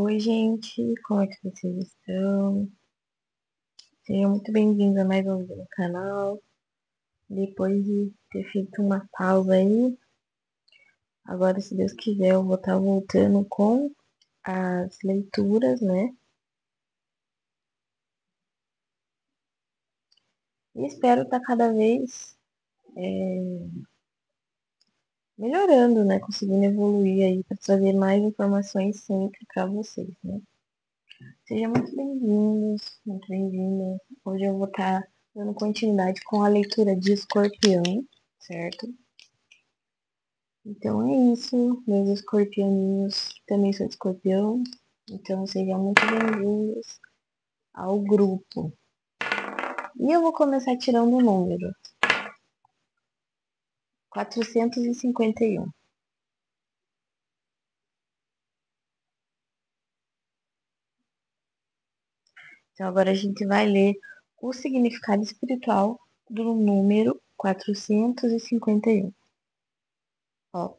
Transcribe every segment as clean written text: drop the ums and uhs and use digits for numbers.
Oi, gente, como é que vocês estão? Sejam muito bem-vindos a mais um vídeo no canal. Depois de ter feito uma pausa aí, agora, se Deus quiser, eu vou estar voltando com as leituras, né? E espero estar cada vez melhorando, né? Conseguindo evoluir aí para trazer mais informações sempre para vocês, né? Sejam muito bem-vindos, muito bem-vindas. Hoje eu vou estar dando continuidade com a leitura de Escorpião, certo? Então é isso, meus escorpianinhos. Também sou de escorpião. Então sejam muito bem-vindos ao grupo. E eu vou começar tirando o número 451. Então agora a gente vai ler o significado espiritual do número 451. Ó,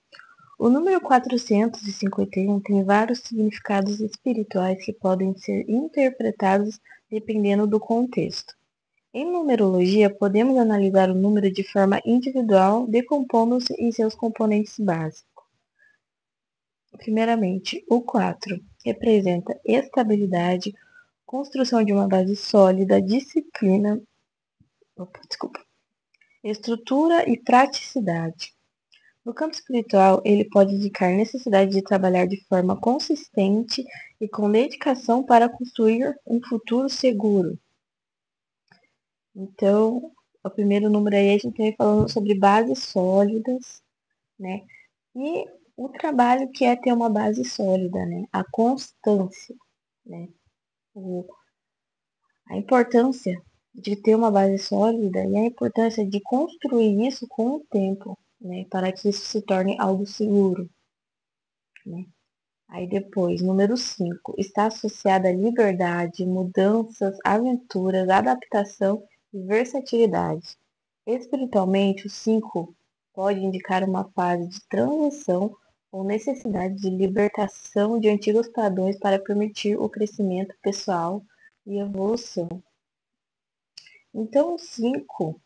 o número 451 tem vários significados espirituais que podem ser interpretados dependendo do contexto. Em numerologia, podemos analisar o número de forma individual, decompondo-se em seus componentes básicos. Primeiramente, o 4 representa estabilidade, construção de uma base sólida, disciplina, estrutura e praticidade. No campo espiritual, ele pode indicar necessidade de trabalhar de forma consistente e com dedicação para construir um futuro seguro. Então, o primeiro número aí a gente vem falando sobre bases sólidas, né? E o trabalho que é ter uma base sólida, né? A constância, né? A importância de ter uma base sólida e a importância de construir isso com o tempo, né? Para que isso se torne algo seguro, né? Aí depois, número 5, está associada à liberdade, mudanças, aventuras, adaptação e versatilidade. Espiritualmente, o 5 pode indicar uma fase de transição ou necessidade de libertação de antigos padrões para permitir o crescimento pessoal e evolução. Então, o 5,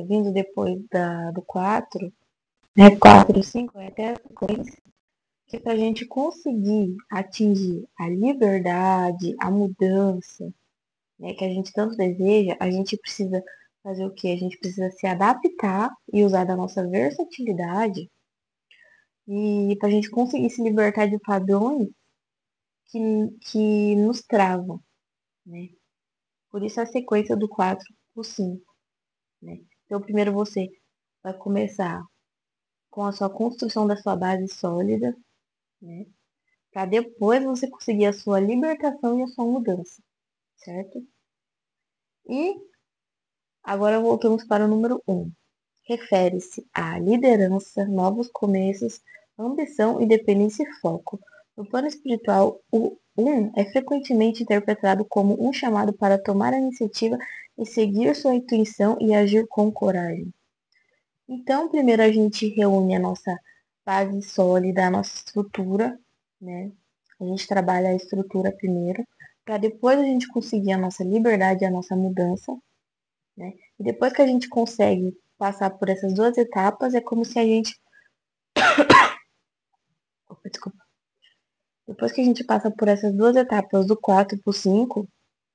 vindo depois do 4, né, 4 e 5 é até a sequência, que para a gente conseguir atingir a liberdade, a mudança, né, que a gente tanto deseja, a gente precisa fazer o quê? A gente precisa se adaptar e usar da nossa versatilidade e para a gente conseguir se libertar de padrões que nos travam, né? Por isso a sequência do 4 para o 5, né? Então, primeiro você vai começar com a sua construção da sua base sólida, né? Para depois você conseguir a sua libertação e a sua mudança, certo? E agora voltamos para o número 1. Refere-se à liderança, novos começos, ambição, independência e foco. No plano espiritual, o 1 é frequentemente interpretado como um chamado para tomar a iniciativa e seguir sua intuição e agir com coragem. Então, primeiro a gente reúne a nossa base sólida, a nossa estrutura, né? A gente trabalha a estrutura primeiro, para depois a gente conseguir a nossa liberdade e a nossa mudança, né? E depois que a gente consegue passar por essas duas etapas, é como se a gente. Opa, desculpa. Depois que a gente passa por essas duas etapas, do 4 para o 5,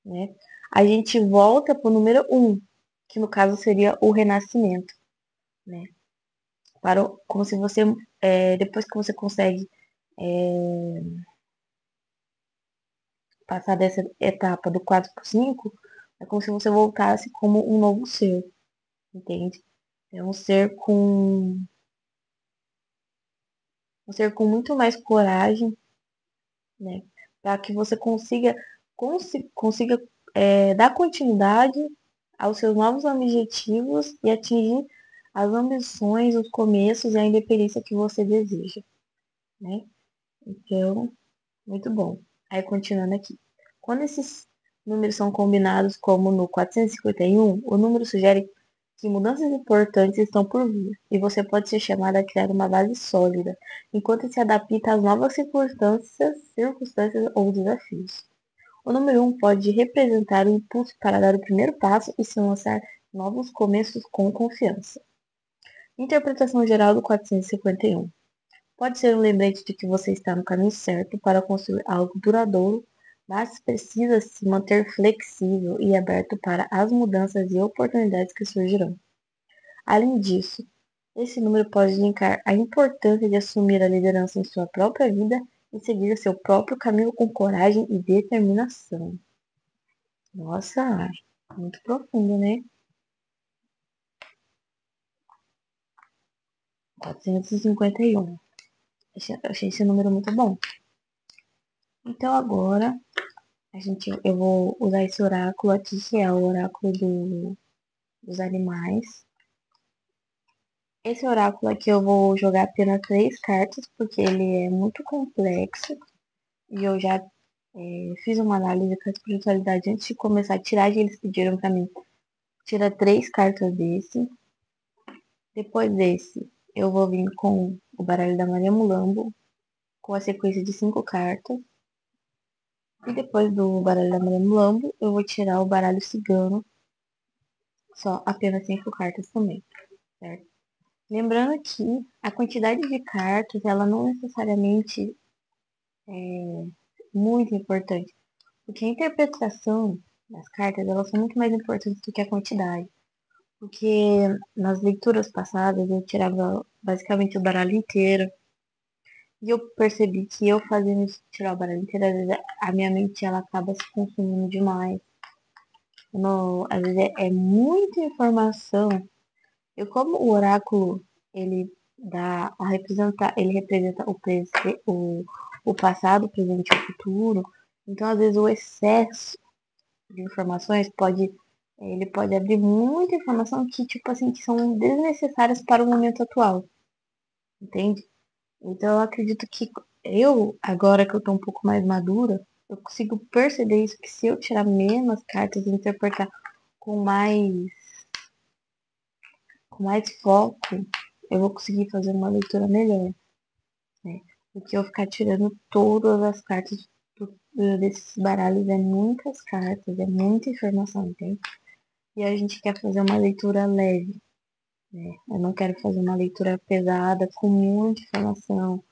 né? A gente volta para o número 1, que no caso seria o renascimento, né? Como se você, depois que você consegue passar dessa etapa do 4 para o 5, é como se você voltasse como um novo ser, entende? É um ser com muito mais coragem, né? Para que você consiga dar continuidade aos seus novos objetivos e atingir as ambições, os começos e a independência que você deseja, né? Então, muito bom. Aí, continuando aqui. Quando esses números são combinados, como no 451, o número sugere que mudanças importantes estão por vir, e você pode ser chamado a criar uma base sólida, enquanto se adapta às novas circunstâncias ou desafios. O número 1 pode representar o impulso para dar o primeiro passo e se lançar novos começos com confiança. Interpretação geral do 451. Pode ser um lembrete de que você está no caminho certo para construir algo duradouro, mas precisa se manter flexível e aberto para as mudanças e oportunidades que surgirão. Além disso, esse número pode linkar a importância de assumir a liderança em sua própria vida e seguir seu próprio caminho com coragem e determinação. Nossa, muito profundo, né? 451. Achei esse número muito bom. Então agora eu vou usar esse oráculo aqui, que é o oráculo dos animais. Esse oráculo aqui eu vou jogar apenas 3 cartas, porque ele é muito complexo. E eu já fiz uma análise com a espiritualidade antes de começar a tiragem. Eles pediram pra mim, tira 3 cartas desse. Depois desse, eu vou vir com o baralho da Maria Mulambo, com a sequência de 5 cartas. E depois do baralho da Maria Mulambo, eu vou tirar o baralho cigano, só apenas 5 cartas também, certo? Lembrando que a quantidade de cartas, ela não necessariamente é muito importante, porque a interpretação das cartas, elas são muito mais importantes do que a quantidade. Porque nas leituras passadas eu tirava basicamente o baralho inteiro. E eu percebi que eu fazendo isso, tirar o baralho inteiro, às vezes a minha mente ela acaba se consumindo demais. Às vezes é muita informação. Como o oráculo ele dá a representar, ele representa o passado, o presente e o futuro. Então, às vezes, o excesso de informações ele pode abrir muita informação que, tipo assim, que são desnecessárias para o momento atual. Entende? Então, eu acredito que agora que eu tô um pouco mais madura, eu consigo perceber isso, que se eu tirar menos cartas e interpretar com mais foco, eu vou conseguir fazer uma leitura melhor, né? Do que eu ficar tirando todas as cartas desses baralhos. É muitas cartas, é muita informação, entende? E a gente quer fazer uma leitura leve, né? Eu não quero fazer uma leitura pesada, com muita informação,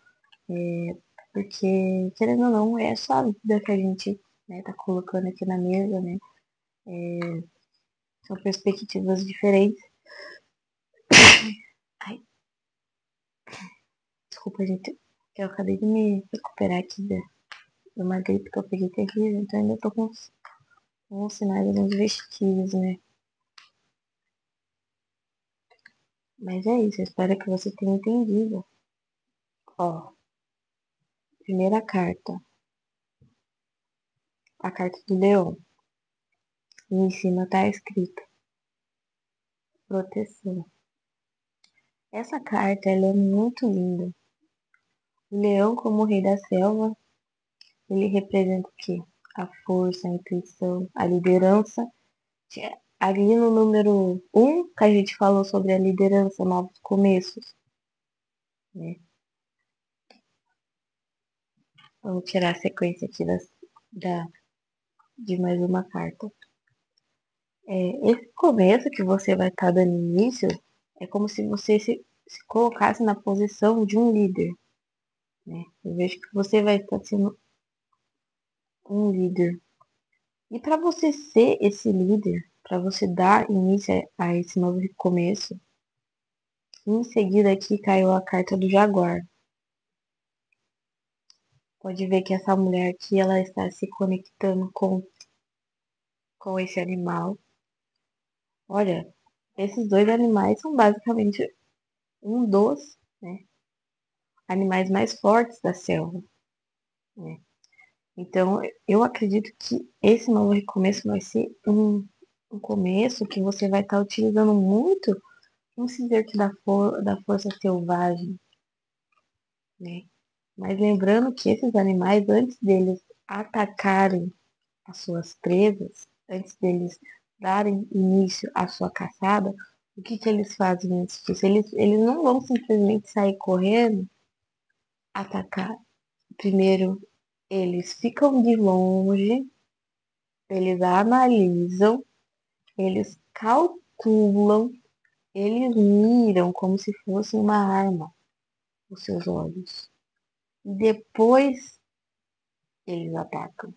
porque, querendo ou não, é só a vida que a gente, né, tá colocando aqui na mesa, né? São perspectivas diferentes. Ai, desculpa, gente, que eu acabei de me recuperar aqui de uma gripe que eu peguei terrível, então ainda tô com os sinais dos vestígios, né? Mas é isso, eu espero que você tenha entendido. Ó, primeira carta, a carta do leão. E em cima tá escrito proteção. Essa carta, ela é muito linda. O leão, como rei da selva, ele representa o quê? A força, a intuição, a liderança. Ali no número 1, que a gente falou sobre a liderança, novos começos, né? Vamos tirar a sequência aqui de mais uma carta. Esse começo que você vai estar dando início é como se você se colocasse na posição de um líder, né? Eu vejo que você vai estar sendo um líder. E para você ser esse líder, para você dar início a esse novo começo, em seguida aqui caiu a carta do jaguar. Pode ver que essa mulher aqui, ela está se conectando com esse animal. Olha, esses dois animais são basicamente um dos, né, animais mais fortes da selva, né? Então, eu acredito que esse novo recomeço vai ser um começo que você vai estar utilizando muito um ciseto da força selvagem, né? Mas lembrando que esses animais, antes deles atacarem as suas presas, antes deles darem início à sua caçada, O que que eles fazem antes disso? Eles não vão simplesmente sair correndo, atacar. Primeiro, eles ficam de longe, eles analisam, eles calculam, eles miram como se fosse uma arma os seus olhos. E depois eles atacam,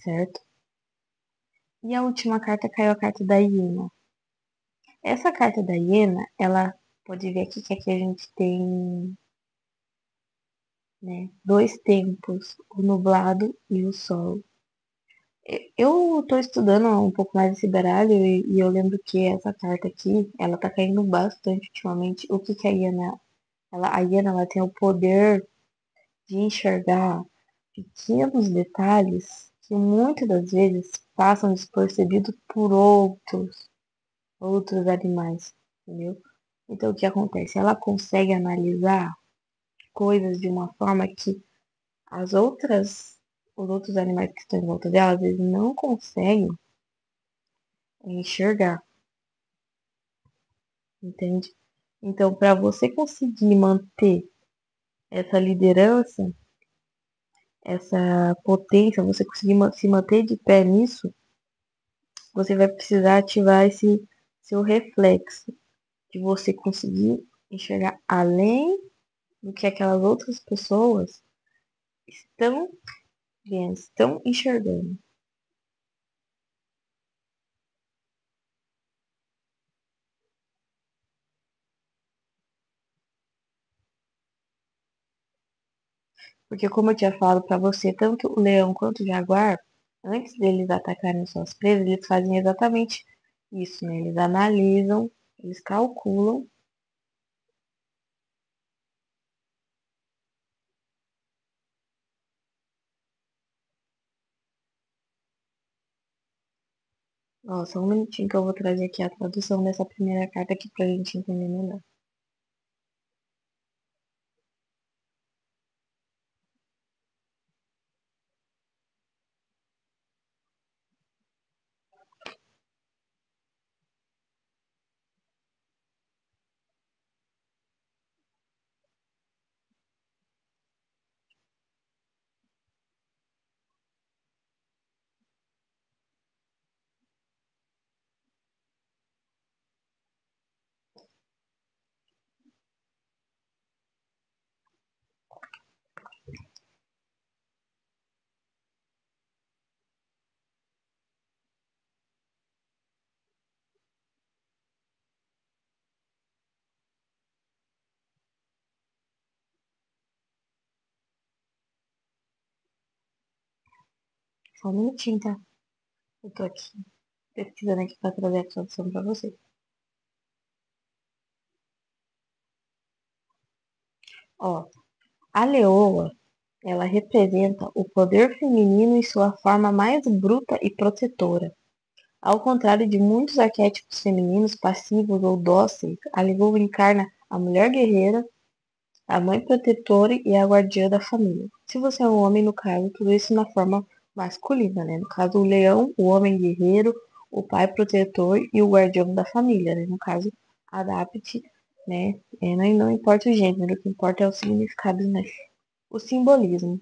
certo? E a última carta caiu a carta da hiena. Essa carta da hiena, ela pode ver aqui que aqui a gente tem, né, dois tempos, o nublado e o sol. Eu tô estudando um pouco mais esse baralho e eu lembro que essa carta aqui, ela tá caindo bastante ultimamente. O que que a hiena, a hiena, ela tem o poder de enxergar pequenos detalhes que muitas das vezes passam despercebidos por outros animais, entendeu? Então, o que acontece? Ela consegue analisar coisas de uma forma que os outros animais que estão em volta dela, às vezes não conseguem enxergar, entende? Então, para você conseguir manter essa liderança, essa potência, você conseguir se manter de pé nisso, você vai precisar ativar esse seu reflexo, de você conseguir enxergar além do que aquelas outras pessoas estão vendo, estão enxergando. Porque como eu tinha falado para você, tanto o leão quanto o jaguar, antes deles atacarem suas presas, eles fazem exatamente isso, né? Eles analisam, eles calculam. Ó, só um minutinho que eu vou trazer aqui a tradução dessa primeira carta aqui pra gente entender melhor. Só um minutinho, tá? Eu tô aqui pesquisando aqui pra trazer a tradução pra você. Ó, a leoa, ela representa o poder feminino em sua forma mais bruta e protetora. Ao contrário de muitos arquétipos femininos passivos ou dóceis, a leoa encarna a mulher guerreira, a mãe protetora e a guardiã da família. Se você é um homem, no caso, tudo isso na forma masculina, né? No caso, o leão, o homem guerreiro, o pai protetor e o guardião da família, né? No caso, adapte, né? Não importa o gênero, o que importa é o significado, né? O simbolismo: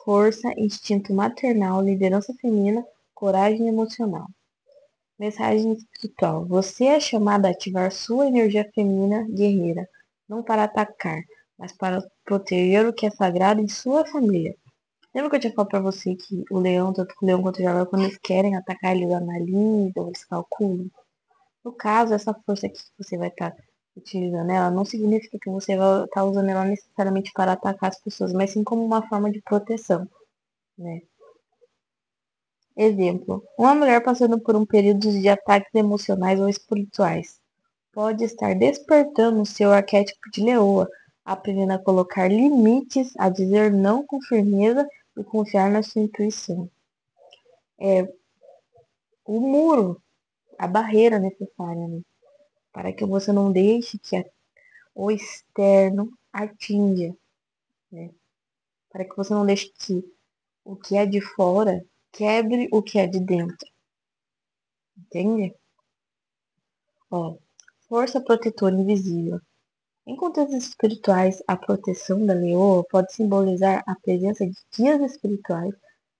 força, instinto maternal, liderança feminina, coragem emocional. Mensagem espiritual: você é chamada a ativar sua energia feminina guerreira, não para atacar, mas para proteger o que é sagrado em sua família. Lembra que eu tinha falado pra você que o leão, tanto o leão quanto o jaguar, quando eles querem atacar, eles analisam, eles calculam? No caso, essa força aqui que você vai estar utilizando ela, não significa que você vai estar usando ela necessariamente para atacar as pessoas, mas sim como uma forma de proteção, né? Exemplo: uma mulher passando por um período de ataques emocionais ou espirituais pode estar despertando seu arquétipo de leoa, aprendendo a colocar limites, a dizer não com firmeza e confiar na sua intuição. É o muro, a barreira necessária, né? Para que você não deixe que o externo atinja, né? Para que você não deixe que o que é de fora quebre o que é de dentro, entende? Ó, força protetora invisível. Em contextos espirituais, a proteção da leoa pode simbolizar a presença de guias espirituais,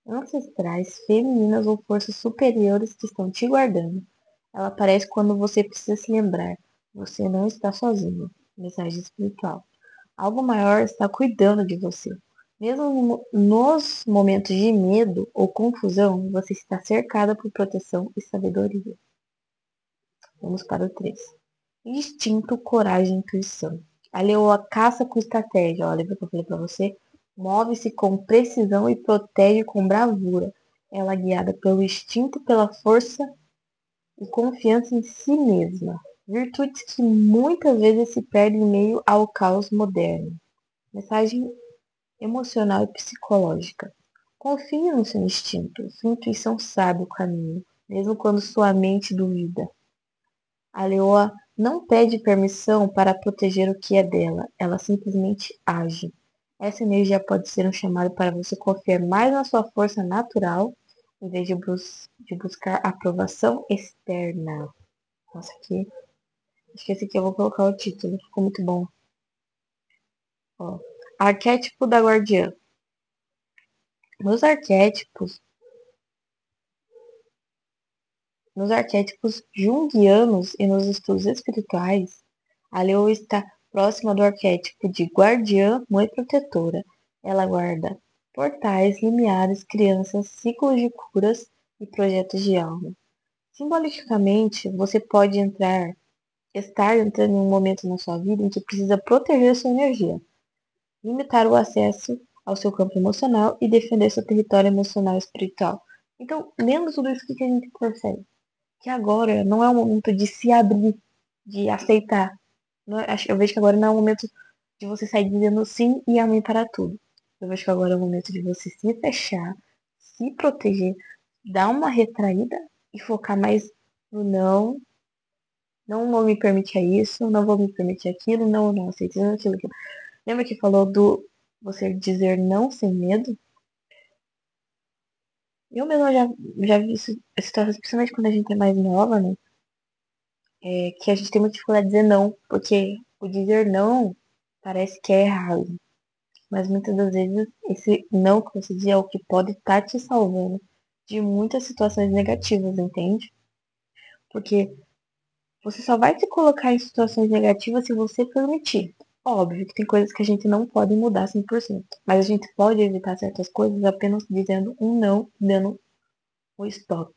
ancestrais, femininas ou forças superiores que estão te guardando. Ela aparece quando você precisa se lembrar. Você não está sozinho. Mensagem espiritual. Algo maior está cuidando de você. Mesmo nos momentos de medo ou confusão, você está cercada por proteção e sabedoria. Vamos para o 3. Instinto, coragem e intuição. A leoa caça com estratégia. Olha o que eu falei para você. Move-se com precisão e protege com bravura. Ela é guiada pelo instinto, pela força e confiança em si mesma. Virtudes que muitas vezes se perdem em meio ao caos moderno. Mensagem emocional e psicológica. Confie no seu instinto. Sua intuição sabe o caminho, mesmo quando sua mente duvida. A leoa não pede permissão para proteger o que é dela, ela simplesmente age. Essa energia pode ser um chamado para você confiar mais na sua força natural, em vez de buscar aprovação externa. Nossa, aqui. Acho que esse aqui eu vou colocar o título, ficou muito bom. Ó, arquétipo da guardiã. Nos arquétipos, nos arquétipos junguianos e nos estudos espirituais, a leoa está próxima do arquétipo de guardiã, mãe protetora. Ela guarda portais, limiares, crianças, ciclos de curas e projetos de alma. Simbolicamente, você pode estar entrando em um momento na sua vida em que precisa proteger sua energia, limitar o acesso ao seu campo emocional e defender seu território emocional e espiritual. Então, lendo tudo isso, o que a gente percebe? Que agora não é o momento de se abrir, de aceitar. Eu vejo que agora não é o momento de você sair dizendo sim e amém para tudo. Eu vejo que agora é o momento de você se fechar, se proteger, dar uma retraída e focar mais no não. Não vou me permitir isso, não vou me permitir aquilo, não aceito isso, aquilo, aquilo. Lembra que falou do você dizer não sem medo? Eu mesma já vi isso, situações, principalmente quando a gente é mais nova, né? Que a gente tem muita dificuldade de dizer não, porque o dizer não parece que é errado. Mas muitas das vezes esse não que você diz é o que pode estar te salvando de muitas situações negativas, entende? Porque você só vai se colocar em situações negativas se você permitir. Óbvio que tem coisas que a gente não pode mudar 100%, mas a gente pode evitar certas coisas apenas dizendo um não, dando um stop,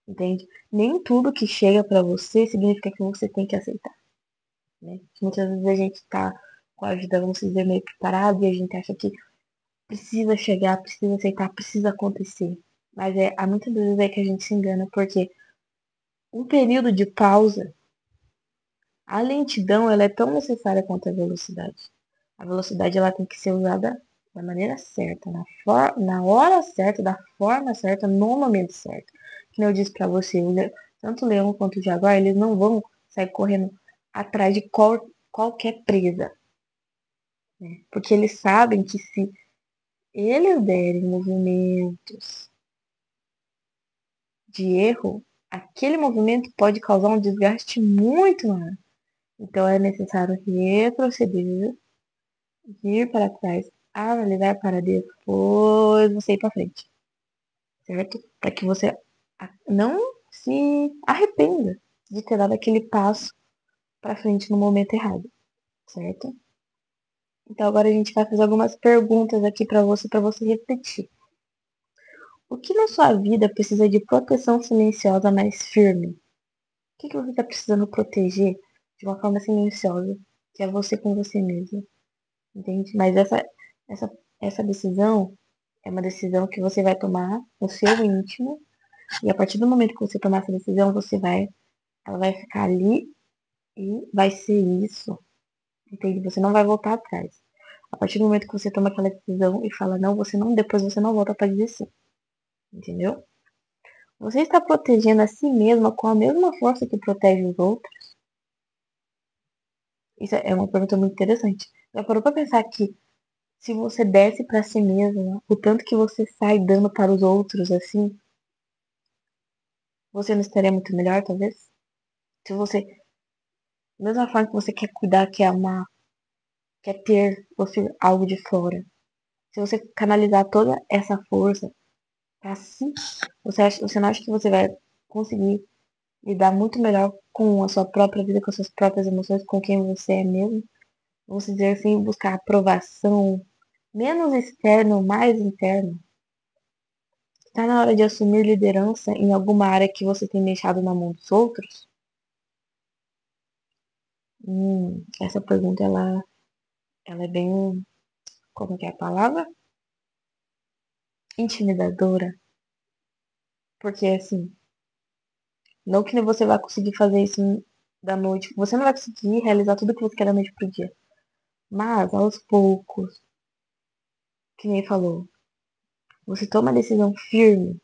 entende? Nem tudo que chega pra você significa que você tem que aceitar, né? Muitas vezes a gente tá com a vida, vamos dizer, meio que parada e a gente acha que precisa chegar, precisa aceitar, precisa acontecer. Mas há muitas vezes é que a gente se engana, porque um período de pausa, a lentidão, ela é tão necessária quanto a velocidade. A velocidade, ela tem que ser usada da maneira certa, na hora certa, da forma certa, no momento certo. Como eu disse pra você, tanto o leão quanto o jaguar, eles não vão sair correndo atrás de qualquer presa, né? Porque eles sabem que se eles derem movimentos de erro, aquele movimento pode causar um desgaste muito maior. Então é necessário retroceder, vir para trás, analisar para depois você ir para frente, certo? Para que você não se arrependa de ter dado aquele passo para frente no momento errado, certo? Então agora a gente vai fazer algumas perguntas aqui para você refletir. O que na sua vida precisa de proteção silenciosa mais firme? O que você está precisando proteger de uma forma silenciosa, que é você com você mesmo, entende? Mas essa, essa decisão é uma decisão que você vai tomar no seu íntimo, e a partir do momento que você tomar essa decisão, ela vai ficar ali e vai ser isso, entende? Você não vai voltar atrás. A partir do momento que você toma aquela decisão e fala não, depois você não volta para dizer sim, entendeu? Você está protegendo a si mesma com a mesma força que protege os outros? Isso é uma pergunta muito interessante. Já parou pra pensar que se você desse pra si mesma o tanto que você sai dando para os outros, assim, você não estaria muito melhor, talvez? Se você Da mesma forma que você quer cuidar, quer ter você algo de fora. Se você canalizar toda essa força pra si, você não acha que você vai conseguir lidar muito melhor com a sua própria vida, com as suas próprias emoções, com quem você é mesmo? Vamos dizer assim, buscar aprovação, menos externo, mais interno. Está na hora de assumir liderança em alguma área que você tem deixado na mão dos outros? Essa pergunta, ela é bem, como que é a palavra? Intimidadora. Porque, assim, não que você vai conseguir fazer isso da noite. Você não vai conseguir realizar tudo que você quer da noite pro dia. Mas, aos poucos, que nem falou, você toma a decisão firme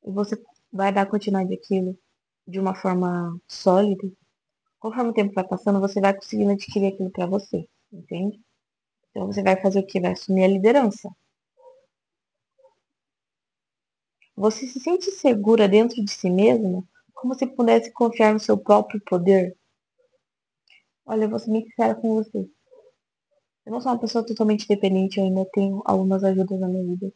e você vai dar continuidade àquilo de uma forma sólida. Conforme o tempo vai passando, você vai conseguindo adquirir aquilo pra você, entende? Então você vai fazer o quê? Vai assumir a liderança. Você se sente segura dentro de si mesma, como se pudesse confiar no seu próprio poder? Olha, eu vou ser muito sincera com você. Eu não sou uma pessoa totalmente dependente, eu ainda tenho algumas ajudas na minha vida.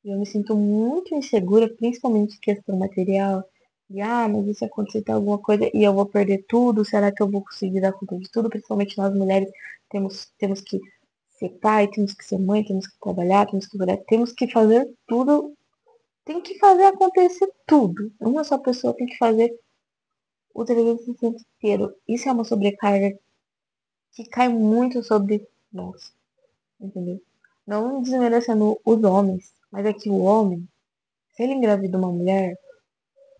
E eu me sinto muito insegura, principalmente em questão material. E, mas e se acontecer alguma coisa e eu vou perder tudo? Será que eu vou conseguir dar conta de tudo? Principalmente nós mulheres temos que ser pai, temos que ser mãe, temos que trabalhar, temos que fazer tudo. Tem que fazer acontecer tudo. Uma só pessoa tem que fazer o 360 inteiro. Isso é uma sobrecarga que cai muito sobre nós, entendeu? Não desmerecendo os homens, mas é que o homem, se ele engravida uma mulher,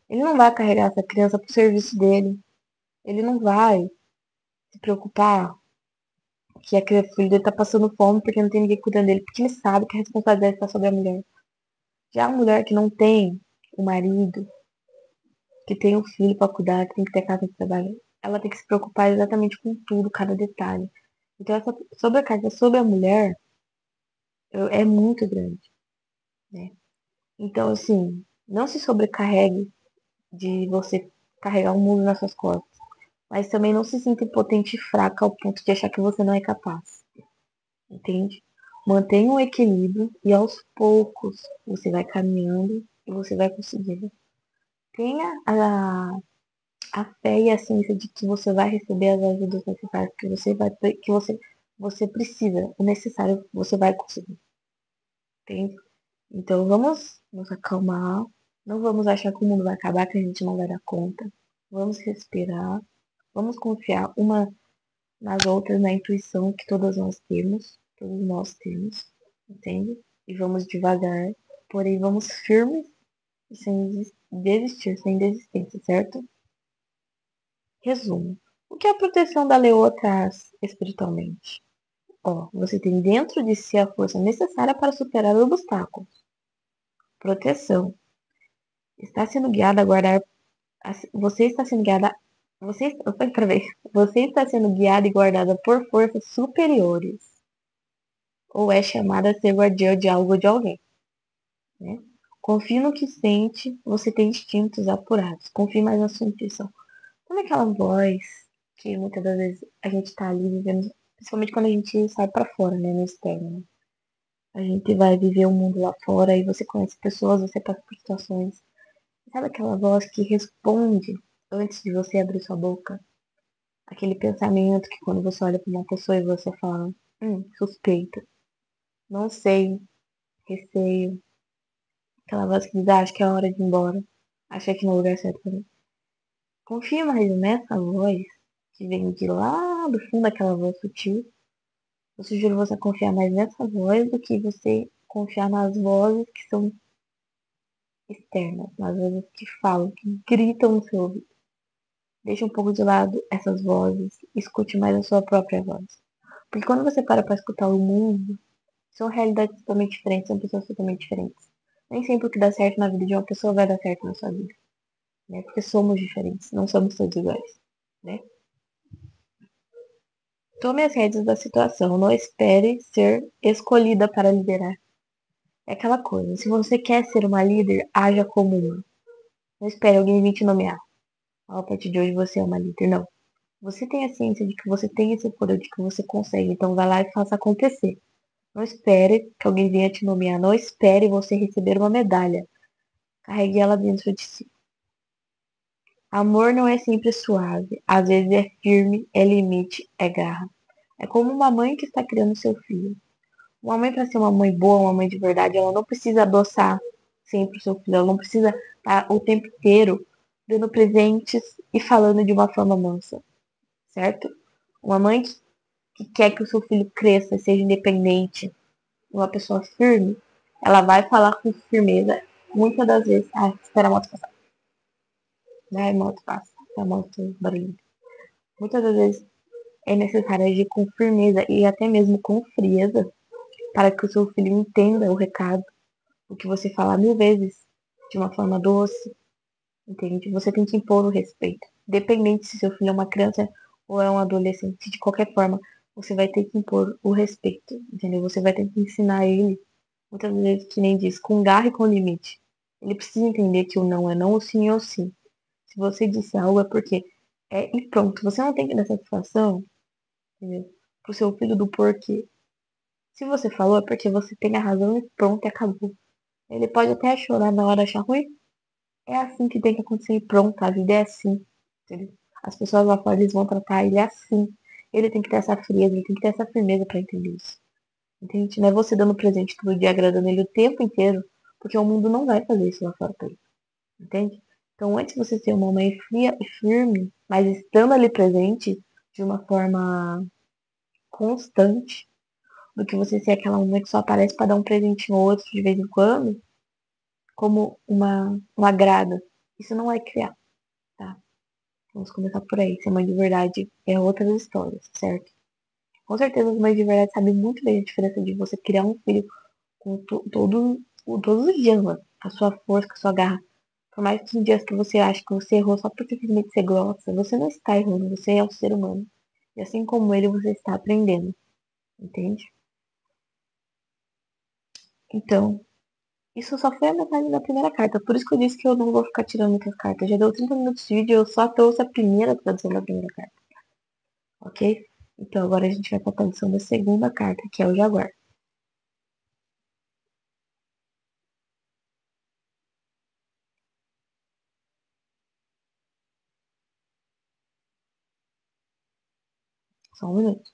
ele não vai carregar essa criança pro serviço dele. Ele não vai se preocupar que a criança, o filho dele tá passando fome porque não tem ninguém cuidando dele, porque ele sabe que a responsabilidade está sobre a mulher. Já a mulher que não tem o marido, que tem um filho para cuidar, que tem que ter casa de trabalho, ela tem que se preocupar exatamente com tudo, cada detalhe. Então essa sobrecarga sobre a mulher é muito grande, né? Então, assim, não se sobrecarregue de você carregar o mundo nas suas costas. Mas também não se sinta impotente e fraca ao ponto de achar que você não é capaz. Entende? Mantenha um equilíbrio e aos poucos você vai caminhando e você vai conseguindo. Tenha a fé e a ciência de que você vai receber as ajudas necessárias que você precisa, o necessário você vai conseguir. Entende? Então vamos nos acalmar. Não vamos achar que o mundo vai acabar, que a gente não vai dar conta. Vamos respirar. Vamos confiar uma nas outras, na intuição que todos nós temos, entende? E vamos devagar, porém vamos firmes e sem desistir, sem desistência, certo? Resumo. O que a proteção da leoa traz espiritualmente? Ó, você tem dentro de si a força necessária para superar os obstáculos. Proteção. Está sendo guiada a guardar. Você está sendo guiada. Outra vez. Você está sendo guiada e guardada por forças superiores. Ou é chamada a ser guardiã de algo ou de alguém, né? Confie no que sente, você tem instintos apurados. Confie mais na sua intuição. Como é aquela voz que muitas das vezes a gente tá ali vivendo, principalmente quando a gente sai pra fora, né, no externo, né? A gente vai viver o mundo lá fora e você conhece pessoas, você passa por situações. Sabe aquela voz que responde antes de você abrir sua boca? Aquele pensamento que quando você olha pra uma pessoa e você fala, suspeita, não sei, receio. Aquela voz que diz, acho que é hora de ir embora. Achei que no lugar certo pra mim. Confia mais nessa voz que vem de lá do fundo, aquela voz sutil. Eu sugiro você confiar mais nessa voz do que você confiar nas vozes que são externas, nas vozes que falam, que gritam no seu ouvido. Deixe um pouco de lado essas vozes, escute mais a sua própria voz. Porque quando você para pra escutar o mundo, são realidades totalmente diferentes, são pessoas totalmente diferentes. Nem sempre o que dá certo na vida de uma pessoa vai dar certo na sua vida, né? Porque somos diferentes, não somos todos iguais, né? Tome as rédeas da situação, não espere ser escolhida para liderar. É aquela coisa, se você quer ser uma líder, haja como uma. Não espere alguém vir te nomear. A partir de hoje você é uma líder. Não. Você tem a ciência de que você tem esse poder, de que você consegue. Então vai lá e faça acontecer. Não espere que alguém venha te nomear. Não espere você receber uma medalha. Carregue ela dentro de si. Amor não é sempre suave. Às vezes é firme, é limite, é garra. É como uma mãe que está criando seu filho. Uma mãe, para ser uma mãe boa, uma mãe de verdade, ela não precisa adoçar sempre o seu filho. Ela não precisa estar o tempo inteiro dando presentes e falando de uma forma mansa, certo? Uma mãe que quer que o seu filho cresça, seja independente, uma pessoa firme, ela vai falar com firmeza. Muitas das vezes. Ah, espera a moto passar. Vai, moto passa. A moto barulho. Muitas das vezes é necessário agir com firmeza e até mesmo com frieza para que o seu filho entenda o recado, o que você falar 1000 vezes de uma forma doce, entende? Você tem que impor o respeito. Independente se seu filho é uma criança ou é um adolescente, de qualquer forma, você vai ter que impor o respeito, entendeu? Você vai ter que ensinar ele, muitas vezes, que nem diz, com garra e com limite. Ele precisa entender que o não é não, o sim é o sim. Se você disse algo é porque é e pronto. Você não tem que dar satisfação, entendeu? Pro seu filho do porquê. Se você falou é porque você tem a razão e pronto, e acabou. Ele pode até chorar na hora, achar ruim. É assim que tem que acontecer e pronto, a vida é assim. Entendeu? As pessoas lá fora eles vão tratar ele assim. Ele tem que ter essa frieza, ele tem que ter essa firmeza pra entender isso. Entende? Não é você dando presente todo dia, agradando ele o tempo inteiro, porque o mundo não vai fazer isso lá fora pra ele. Entende? Então, antes de você ser uma mãe fria e firme, mas estando ali presente de uma forma constante, do que você ser aquela mãe que só aparece para dar um presentinho ou outro de vez em quando, como um agrado. Isso não é criar, tá? Vamos começar por aí. Ser mãe de verdade é outras histórias, certo? Com certeza as mães de verdade sabem muito bem a diferença de você criar um filho com todos os dias, mano. Com a sua força, com a sua garra. Por mais que em dias que você acha que você errou só por simplesmente ser grossa, você não está errando, você é um ser humano. E assim como ele, você está aprendendo, entende? Então, isso só foi a metade da primeira carta. Por isso que eu disse que eu não vou ficar tirando muitas cartas. Já deu 30 minutos de vídeo e eu só trouxe a primeira tradução da primeira carta, ok? Então agora a gente vai para a tradução da segunda carta, que é o Jaguar. Só um minuto.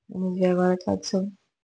Vamos ver agora a tradução.